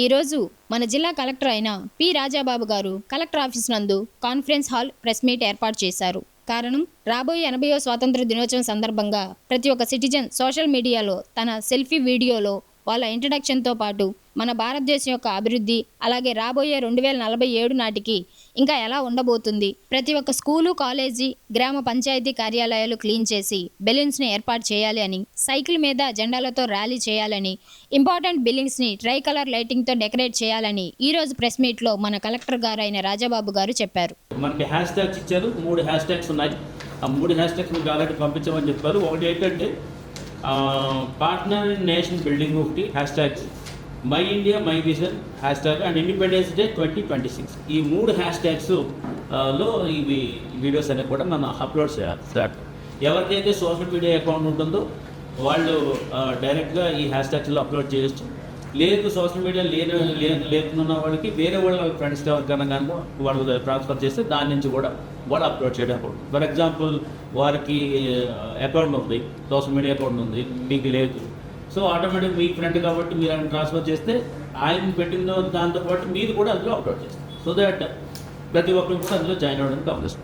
ఈరోజు మన జిల్లా కలెక్టర్ అయిన పి రాజాబాబు గారు కలెక్టర్ ఆఫీస్ నందు కాన్ఫరెన్స్ హాల్ ప్రెస్ మీట్ ఏర్పాటు చేశారు. కారణం, రాబోయే 80వ స్వాతంత్ర దినోత్సవం సందర్భంగా ప్రతి ఒక్క సిటిజన్ సోషల్ మీడియాలో తన సెల్ఫీ వీడియోలో వాళ్ళ ఇంట్రడక్షన్తో పాటు మన భారతదేశం యొక్క అభివృద్ధి, అలాగే రాబోయే 2047 నాటికి ఇంకా ఎలా ఉండబోతుంది, ప్రతి ఒక్క స్కూలు, కాలేజీ, గ్రామ పంచాయతీ కార్యాలయాలు క్లీన్ చేసి బెలూన్స్ని ఏర్పాటు చేయాలి అని, సైకిల్ మీద జెండాలతో ర్యాలీ చేయాలని, ఇంపార్టెంట్ బిల్డింగ్స్ని ట్రై కలర్ లైటింగ్తో డెకరేట్ చేయాలని ఈరోజు ప్రెస్ మీట్లో మన కలెక్టర్ గారు అయిన రాజాబాబు గారు చెప్పారు. మనకి హ్యాష్ ట్యాగ్స్ ఇచ్చారు, 3 హ్యాష్ ట్యాగ్స్ ఉన్నాయి. ఆ 3 హ్యాష్ ట్యాగ్స్ మీకు ఆల్రెడీ పంపించమని చెప్పారు. ఒకటి ఏంటంటే పార్ట్నర్ నేషన్ బిల్డింగ్, ఒకటి hash tags my India my vision hash tag and independence day 2026. ఈ 3 హ్యాష్ ట్యాగ్స్ లో ఇవి వీడియోస్ అనేవి కూడా మనం అప్లోడ్ చేయాలి. ఎవరికైతే సోషల్ మీడియా అకౌంట్ ఉంటుందో వాళ్ళు డైరెక్ట్గా ఈ హ్యాష్ ట్యాగ్స్లో అప్లోడ్ చేయొచ్చు. లేదు సోషల్ మీడియా లేకున్న వాళ్ళకి వేరే వాళ్ళ ఫ్రెండ్స్ ఎవరికైనా కానీ వాళ్ళు ట్రాన్స్ఫర్ చేస్తే దాని నుంచి కూడా వాళ్ళు అప్లోడ్ చేయడం. ఫర్ ఎగ్జాంపుల్ వారికి అకౌంట్ ఉంది, సోషల్ మీడియా అకౌంట్ ఉంది, మీకు లేదు, సో ఆటోమేటిక్ మీ ఫ్రెండ్ కాబట్టి మీరు ఆయన ట్రాన్స్ఫర్ చేస్తే ఆయన పెట్టిన దాంతోపాటు మీరు కూడా అందులో అప్లోడ్ చేస్తారు. సో దట్ ప్రతి ఒక్కరికి అందులో జాయిన్ అవ్వడానికి అవకాశం.